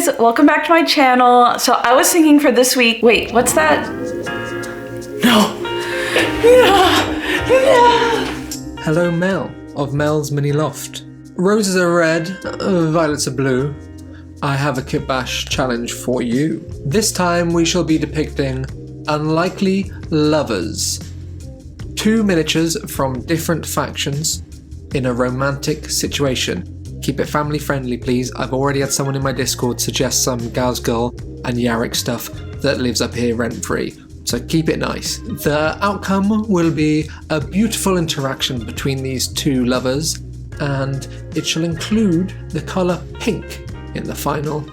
guys, welcome back to my channel. So I was thinking for this week, wait, what's that? No. Hello Mel, of Mel's Mini Loft. Roses are red, violets are blue. I have a Kitbash challenge for you. This time we shall be depicting unlikely lovers. 2 miniatures from different factions in a romantic situation. Keep it family friendly, please. I've already had someone in my Discord suggest some Gals Girl and Yarrick stuff that lives up here rent free. So keep it nice. The outcome will be a beautiful interaction between these 2 lovers, and it shall include the colour pink in the final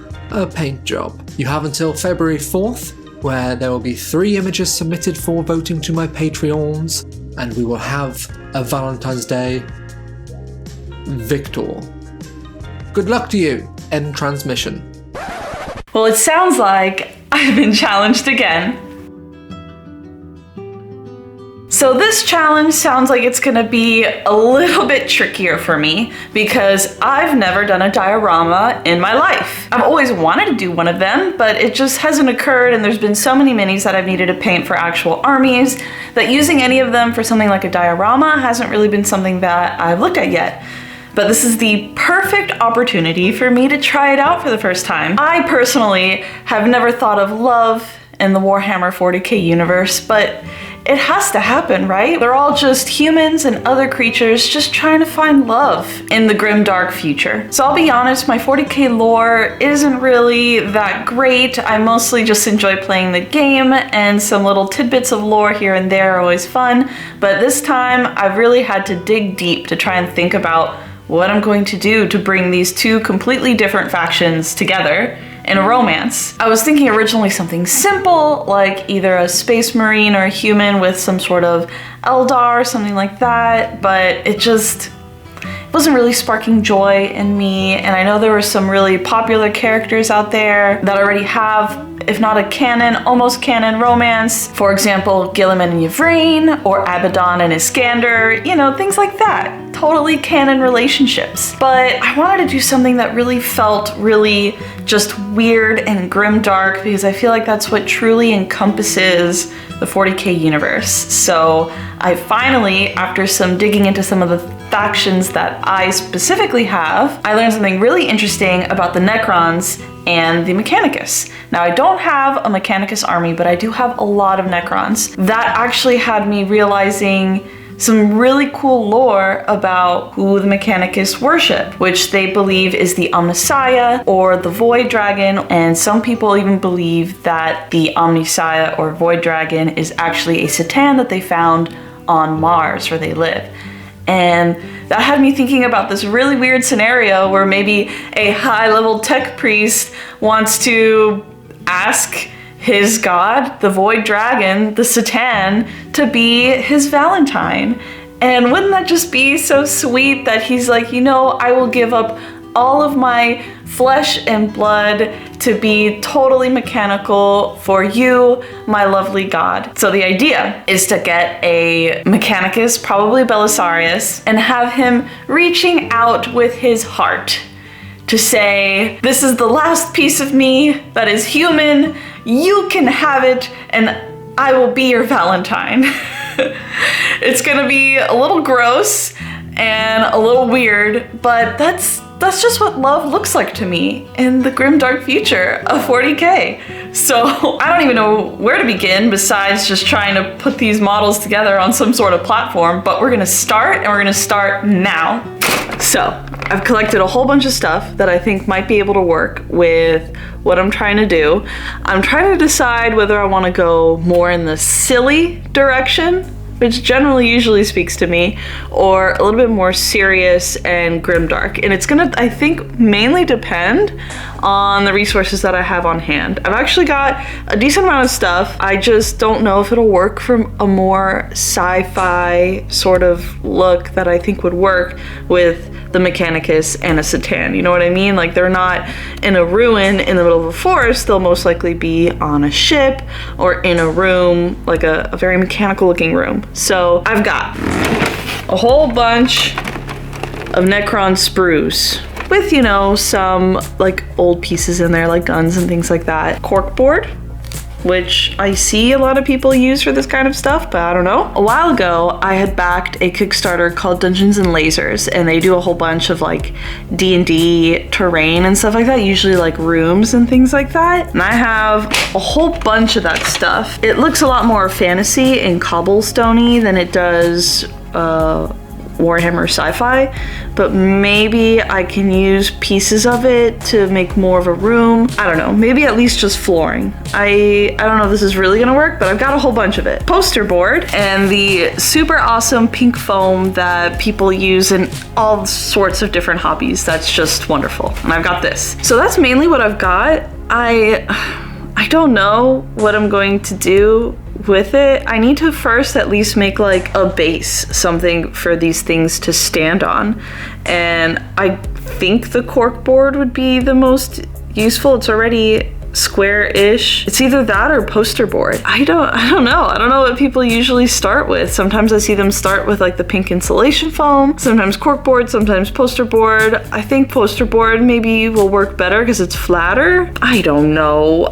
paint job. You have until February 4th, where there will be 3 images submitted for voting to my Patreons, and we will have a Valentine's Day victor. Good luck to you. End transmission. Well, it sounds like I've been challenged again. So this challenge sounds like it's gonna be a little bit trickier for me because I've never done a diorama in my life. I've always wanted to do one of them, but it just hasn't occurred, and there's been so many minis that I've needed to paint for actual armies that using any of them for something like a diorama hasn't really been something that I've looked at yet. But this is the perfect opportunity for me to try it out for the first time. I personally have never thought of love in the Warhammer 40k universe, but it has to happen, right? They're all just humans and other creatures just trying to find love in the grim dark future. So I'll be honest, my 40k lore isn't really that great. I mostly just enjoy playing the game, and some little tidbits of lore here and there are always fun. But this time I've really had to dig deep to try and think about what I'm going to do to bring these 2 completely different factions together in a romance. I was thinking originally something simple, like either a space marine or a human with some sort of Eldar or something like that, but it just wasn't really sparking joy in me. And I know there were some really popular characters out there that already have, if not a canon, almost canon romance. For example, Gilliman and Yvraine, or Abaddon and Iskander, you know, things like that. Totally canon relationships. But I wanted to do something that really felt really just weird and grimdark, because I feel like that's what truly encompasses the 40k universe. So I finally, after some digging into some of the factions that I specifically have, I learned something really interesting about the Necrons and the Mechanicus. Now, I don't have a Mechanicus army, but I do have a lot of Necrons. That actually had me realizing some really cool lore about who the Mechanicus worship, which they believe is the Omnissiah or the Void Dragon, and some people even believe that the Omnissiah or Void Dragon is actually a Satan that they found on Mars, where they live. And that had me thinking about this really weird scenario where maybe a high-level tech priest wants to ask his god, the Void Dragon, the Satan, to be his Valentine. And wouldn't that just be so sweet that he's like, you know, I will give up all of my flesh and blood to be totally mechanical for you, my lovely god. So the idea is to get a Mechanicus, probably Belisarius, and have him reaching out with his heart to say, this is the last piece of me that is human, you can have it, and I will be your Valentine. It's gonna be a little gross and a little weird, but that's just what love looks like to me in the grimdark future of 40k. So I don't even know where to begin besides just trying to put these models together on some sort of platform, but we're gonna start, and we're gonna start now. So I've collected a whole bunch of stuff that I think might be able to work with what I'm trying to do. I'm trying to decide whether I want to go more in the silly direction, which generally usually speaks to me, or a little bit more serious and grimdark. And it's gonna, I think, mainly depend on the resources that I have on hand. I've actually got a decent amount of stuff. I just don't know if it'll work for a more sci-fi sort of look that I think would work with the Mechanicus and a Satan. You know what I mean? Like, they're not in a ruin in the middle of a forest. They'll most likely be on a ship or in a room, like a very mechanical looking room. So I've got a whole bunch of Necron sprues. with, you know, some like old pieces in there, like guns and things like that. Corkboard, which I see a lot of people use for this kind of stuff, but I don't know. A while ago, I had backed a Kickstarter called Dungeons and Lasers, and they do a whole bunch of like D&D terrain and stuff like that, usually like rooms and things like that. And I have a whole bunch of that stuff. It looks a lot more fantasy and cobblestoney than it does Warhammer Sci-Fi, but maybe I can use pieces of it to make more of a room. I don't know, maybe at least just flooring. I don't know if this is really gonna work, but I've got a whole bunch of it. Poster board and the super awesome pink foam that people use in all sorts of different hobbies. That's just wonderful. And I've got this. So that's mainly what I've got. I don't know what I'm going to do with it. I need to first at least make like a base, something for these things to stand on. And I think the cork board would be the most useful. It's already square-ish. It's either that or poster board. I don't know. I don't know what people usually start with. Sometimes I see them start with like the pink insulation foam, sometimes cork board, sometimes poster board. I think poster board maybe will work better because it's flatter. I don't know.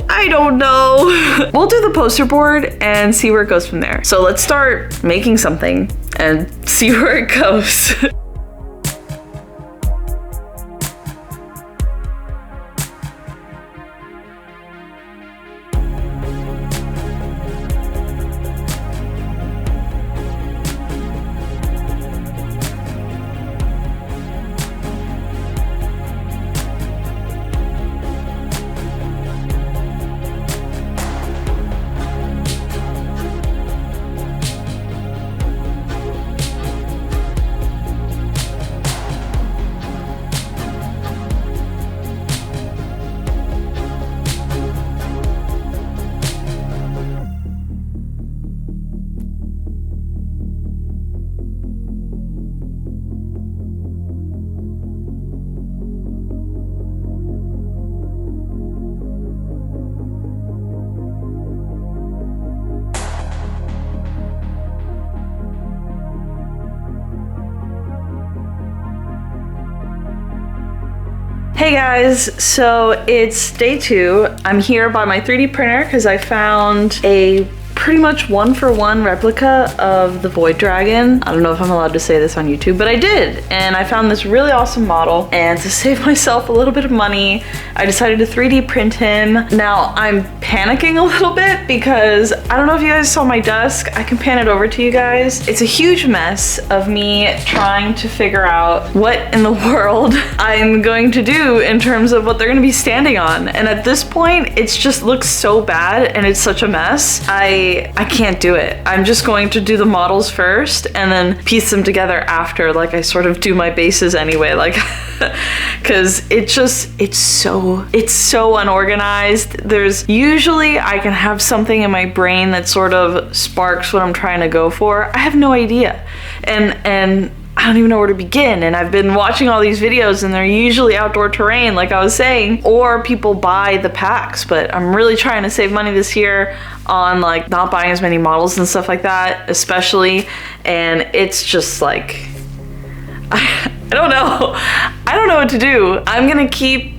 We'll do the poster board and see where it goes from there. So let's start making something and see where it goes. Hey guys, so it's day 2. I'm here by my 3D printer because I found a pretty much one-for-one replica of the Void Dragon. I don't know if I'm allowed to say this on YouTube, but I did. And I found this really awesome model, and to save myself a little bit of money, I decided to 3D print him. Now, I'm panicking a little bit because I don't know if you guys saw my desk. I can pan it over to you guys. It's a huge mess of me trying to figure out what in the world I'm going to do in terms of what they're gonna be standing on. And at this point, it just looks so bad and it's such a mess. I can't do it. I'm just going to do the models first and then piece them together after, like I sort of do my bases anyway, like, cause it's so unorganized. There's usually I can have something in my brain that sort of sparks what I'm trying to go for. I have no idea. And I don't even know where to begin. And I've been watching all these videos and they're usually outdoor terrain, like I was saying, or people buy the packs, but I'm really trying to save money this year on like not buying as many models and stuff like that, especially. And it's just like, I don't know. I don't know what to do. I'm gonna keep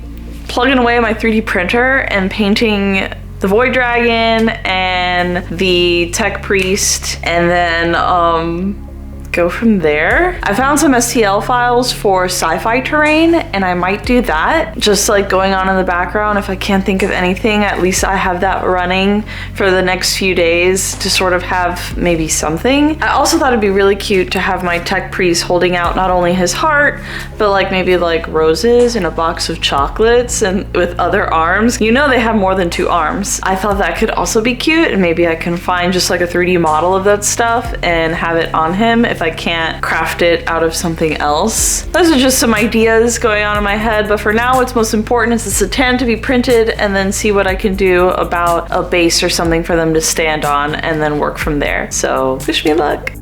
plugging away at my 3D printer and painting the Void Dragon and the Tech Priest, and then go from there. I found some STL files for sci-fi terrain and I might do that, just like going on in the background. If I can't think of anything, at least I have that running for the next few days to sort of have maybe something. I also thought it'd be really cute to have my Tech Priest holding out not only his heart, but like maybe like roses and a box of chocolates and with other arms. You know they have more than 2 arms. I thought that could also be cute, and maybe I can find just like a 3D model of that stuff and have it on him if I can't craft it out of something else. Those are just some ideas going on in my head, but for now what's most important is the Satan to be printed and then see what I can do about a base or something for them to stand on and then work from there. So wish me luck.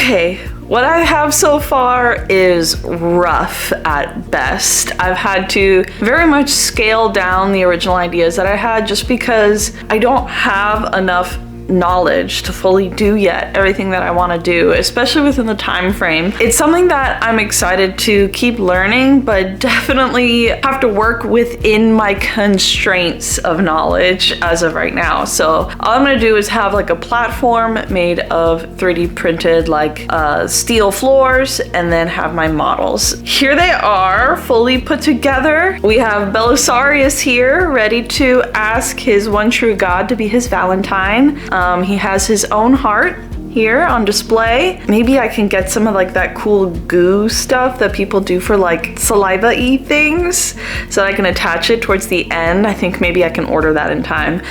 Okay, what I have so far is rough at best. I've had to very much scale down the original ideas that I had just because I don't have enough knowledge to fully do yet everything that I want to do, especially within the time frame. It's something that I'm excited to keep learning, but definitely have to work within my constraints of knowledge as of right now. So all I'm gonna do is have like a platform made of 3D printed like steel floors, and then have my models. Here they are, fully put together. We have Belisarius here, ready to ask his one true god to be his Valentine. He has his own heart here on display. Maybe I can get some of like that cool goo stuff that people do for like saliva-y things so that I can attach it towards the end. I think maybe I can order that in time.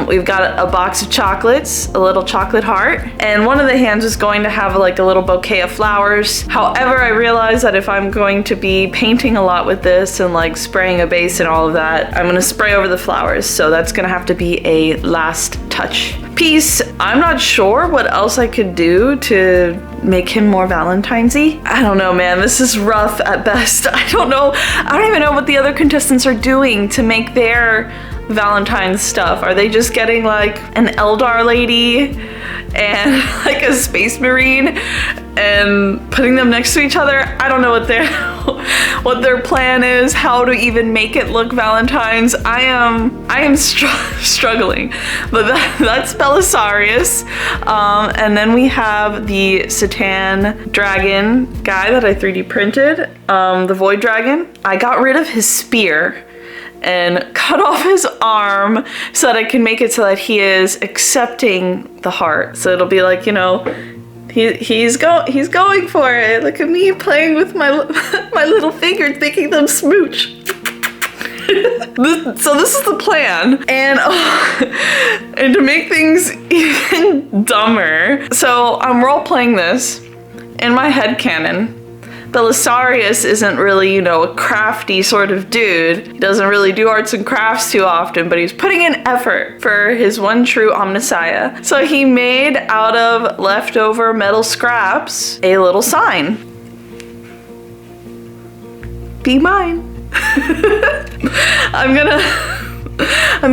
We've got a box of chocolates, a little chocolate heart, and one of the hands is going to have like a little bouquet of flowers. However, I realize that if I'm going to be painting a lot with this and like spraying a base and all of that, I'm gonna spray over the flowers. So that's gonna have to be a last touch piece. I'm not sure what else I could do to make him more Valentine's-y. I don't know, man. This is rough at best. I don't know. I don't even know what the other contestants are doing to make their Valentine's stuff. Are they just getting like an Eldar lady and like a space marine and putting them next to each other? I don't know what their plan is, how to even make it look Valentine's. I am struggling, but that's Belisarius. And then we have the Satan dragon guy that I 3D printed, the Void Dragon. I got rid of his spear and cut off his arm so that I can make it so that he is accepting the heart. So it'll be like, you know, he's going for it. Look at me playing with my little fingers, making them smooch. So this is the plan, and to make things even dumber, so I'm role playing this in my headcanon. Belisarius isn't really, you know, a crafty sort of dude. He doesn't really do arts and crafts too often, but he's putting in effort for his one true Omnissiah. So he made out of leftover metal scraps a little sign. Be mine. I'm gonna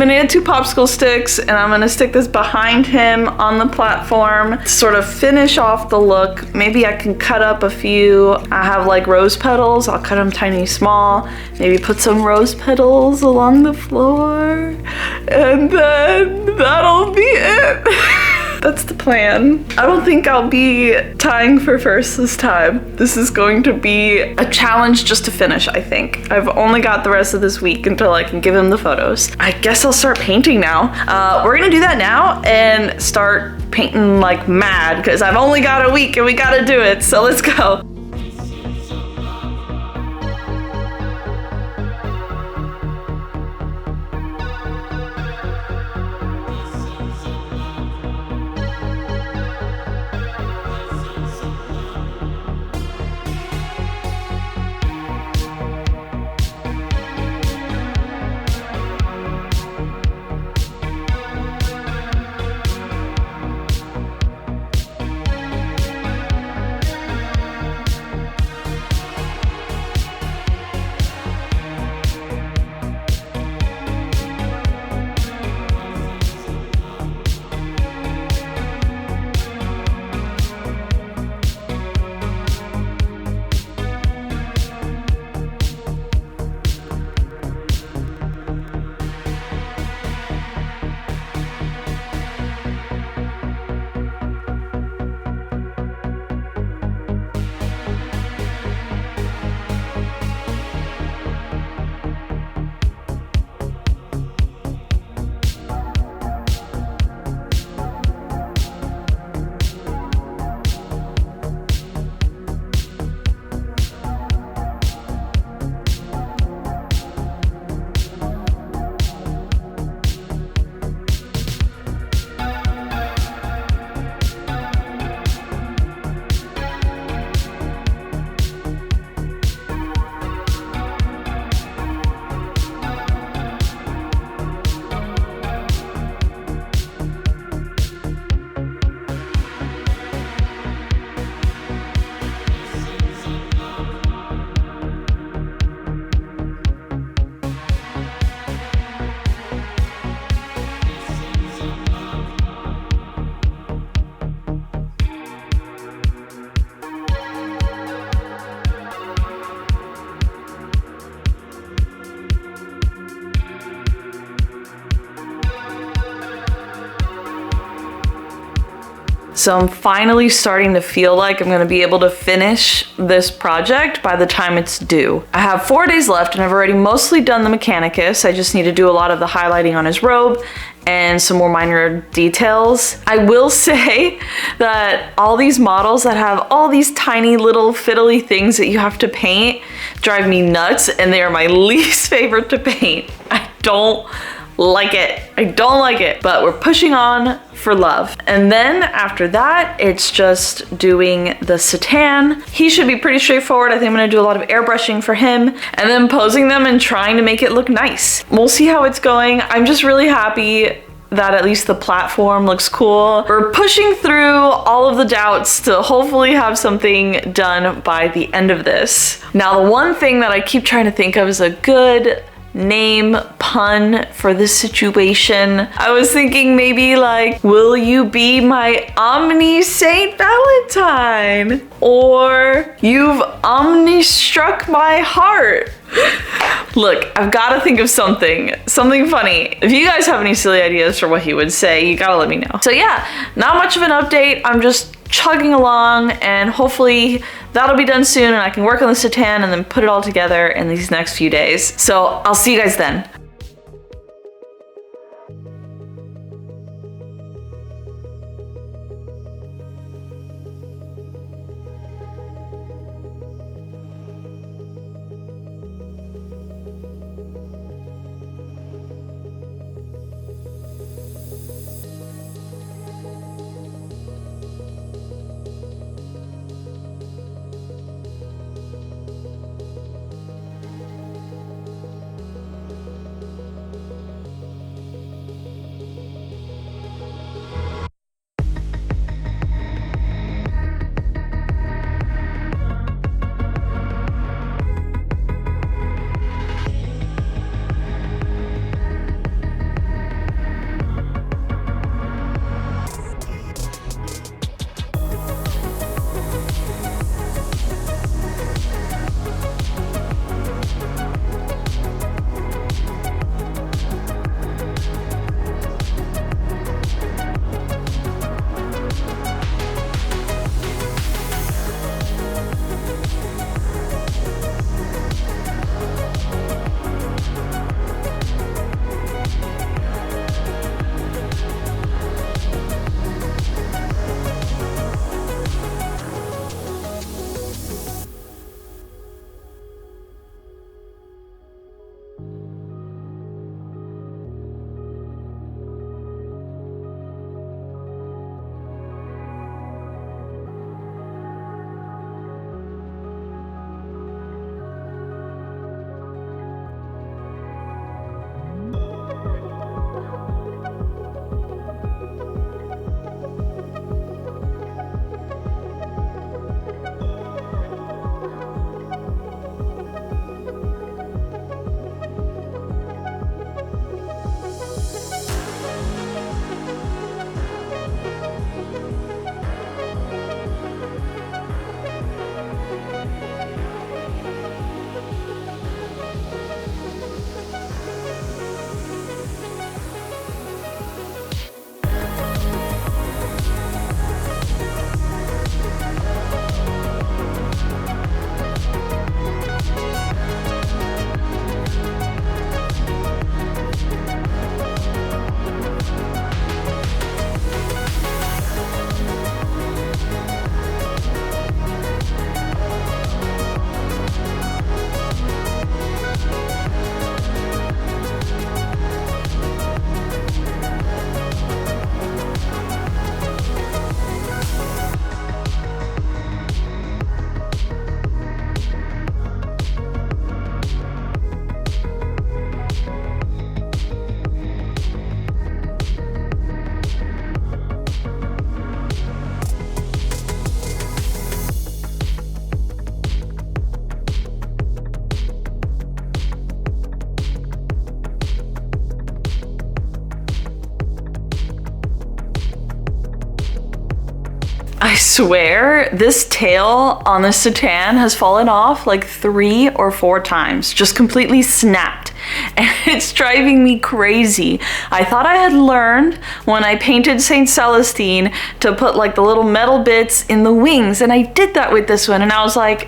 get 2 popsicle sticks and I'm gonna stick this behind him on the platform to sort of finish off the look. Maybe I can cut up a few. I have like rose petals. I'll cut them tiny small. Maybe put some rose petals along the floor. And then that'll be it. That's the plan. I don't think I'll be tying for first this time. This is going to be a challenge just to finish, I think. I've only got the rest of this week until I can give him the photos. I guess I'll start painting now. We're gonna do that now and start painting like mad because I've only got a week and we gotta do it. So let's go. So I'm finally starting to feel like I'm gonna be able to finish this project by the time it's due. I have 4 days left and I've already mostly done the Mechanicus. I just need to do a lot of the highlighting on his robe and some more minor details. I will say that all these models that have all these tiny little fiddly things that you have to paint drive me nuts, and they are my least favorite to paint. I don't like it. I don't like it, but we're pushing on for love. And then after that, it's just doing the Satan. He should be pretty straightforward. I think I'm gonna do a lot of airbrushing for him and then posing them and trying to make it look nice. We'll see how it's going. I'm just really happy that at least the platform looks cool. We're pushing through all of the doubts to hopefully have something done by the end of this. Now, the one thing that I keep trying to think of is a good name pun for this situation. I was thinking maybe like, will you be my Omni Saint Valentine? Or you've omni-struck my heart. Look, I've gotta think of something funny. If you guys have any silly ideas for what he would say, you gotta let me know. So yeah, not much of an update. I'm just chugging along and hopefully that'll be done soon and I can work on the Satan and then put it all together in these next few days. So I'll see you guys then. swear this tail on the Satan has fallen off like 3 or 4 times, just completely snapped. And it's driving me crazy. I thought I had learned when I painted St. Celestine to put like the little metal bits in the wings, and I did that with this one, and I was like,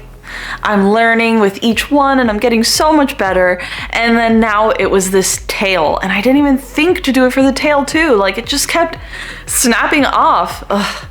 I'm learning with each one and I'm getting so much better. And then now it was this tail, and I didn't even think to do it for the tail too. Like, it just kept snapping off. Ugh.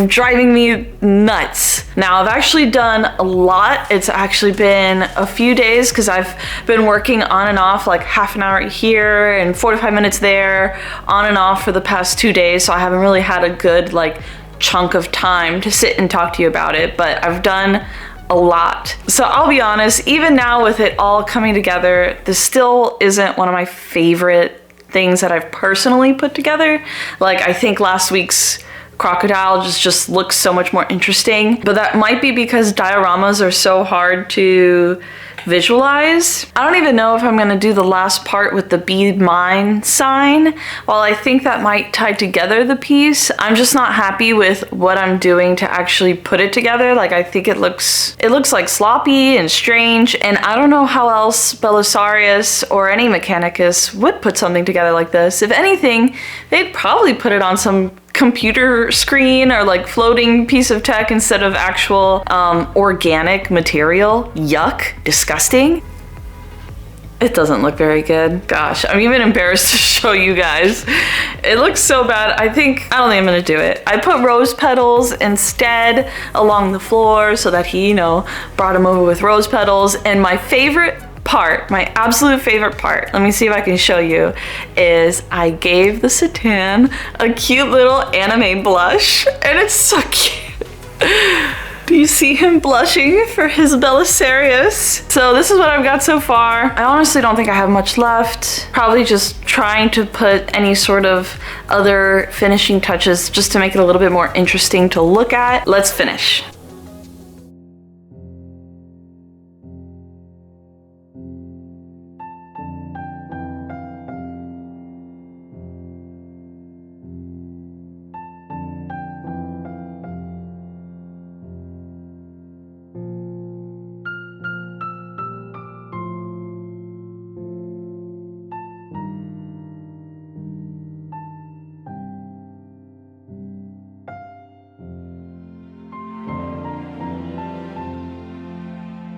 Driving me nuts. Now, I've actually done a lot. It's actually been a few days because I've been working on and off, like half an hour here and 45 minutes there, on and off for the past 2 days. So I haven't really had a good like chunk of time to sit and talk to you about it, but I've done a lot. So I'll be honest, even now with it all coming together, this still isn't one of my favorite things that I've personally put together. Like, I think last week's crocodile just looks so much more interesting, but that might be because dioramas are so hard to visualize. I don't even know if I'm gonna do the last part with the be mine sign. While I think that might tie together the piece, I'm just not happy with what I'm doing to actually put it together. Like, I think it looks like sloppy and strange, and I don't know how else Belisarius or any Mechanicus would put something together like this. If anything, they'd probably put it on some computer screen or like floating piece of tech instead of actual organic material. Yuck, disgusting. It doesn't look very good. Gosh, I'm even embarrassed to show you guys. It looks so bad. I don't think I'm gonna do it. I put rose petals instead along the floor so that he, brought him over with rose petals. And my favorite part, my absolute favorite part, let me see if I can show you, is I gave the Satan a cute little anime blush, and it's so cute. Do you see him blushing for his Belisarius? So this is what I've got so far. I honestly don't think I have much left. Probably just trying to put any sort of other finishing touches just to make it a little bit more interesting to look at. Let's finish.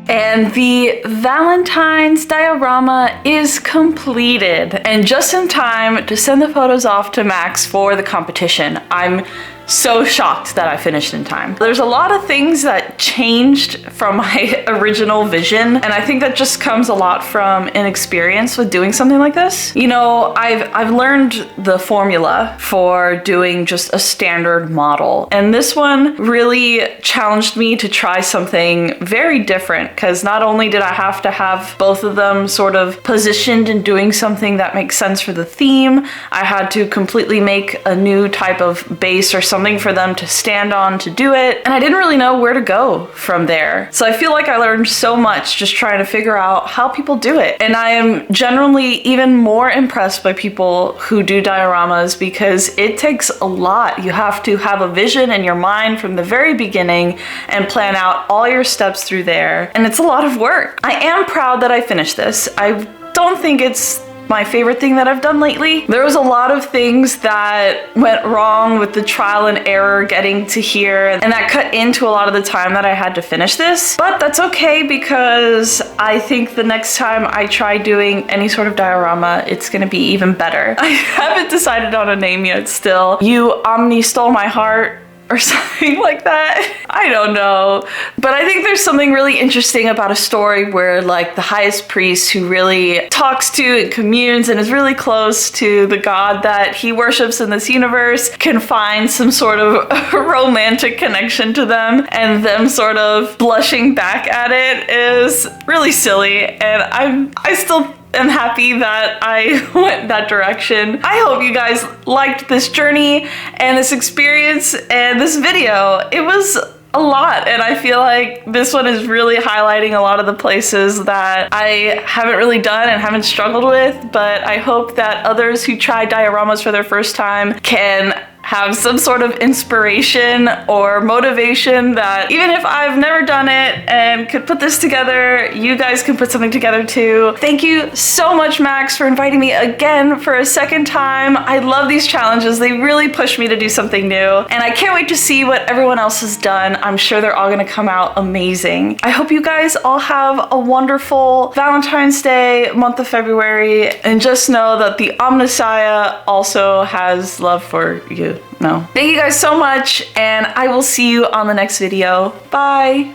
And the Valentines diorama is completed, and just in time to send the photos off to Max for the competition. I'm so shocked that I finished in time. There's a lot of things that changed from my original vision, and I think that just comes a lot from inexperience with doing something like this. I've learned the formula for doing just a standard model, and this one really challenged me to try something very different, because not only did I have to have both of them sort of positioned and doing something that makes sense for the theme, I had to completely make a new type of base or something for them to stand on to do it, and I didn't really know where to go from there. So I feel like I learned so much just trying to figure out how people do it, and I am generally even more impressed by people who do dioramas, because it takes a lot. You have to have a vision in your mind from the very beginning and plan out all your steps through there, and it's a lot of work. I am proud that I finished this. I don't think it's my favorite thing that I've done lately. There was a lot of things that went wrong with the trial and error getting to here, and that cut into a lot of the time that I had to finish this. But that's okay, because I think the next time I try doing any sort of diorama, it's gonna be even better. I haven't decided on a name yet still. You Omni stole my heart, or something like that. I don't know. But I think there's something really interesting about a story where like the highest priest, who really talks to and communes and is really close to the god that he worships in this universe, can find some sort of romantic connection to them, and them sort of blushing back at it is really silly, and I still am happy that I went that direction. I hope you guys liked this journey and this experience and this video. It was a lot, and I feel like this one is really highlighting a lot of the places that I haven't really done and haven't struggled with, but I hope that others who try dioramas for their first time can have some sort of inspiration or motivation that even if I've never done it and could put this together, you guys can put something together too. Thank you so much, Max, for inviting me again for a second time. I love these challenges. They really push me to do something new, and I can't wait to see what everyone else has done. I'm sure they're all gonna come out amazing. I hope you guys all have a wonderful Valentine's Day, month of February, and just know that the Omnissiah also has love for you. No. Thank you guys so much, and I will see you on the next video. Bye.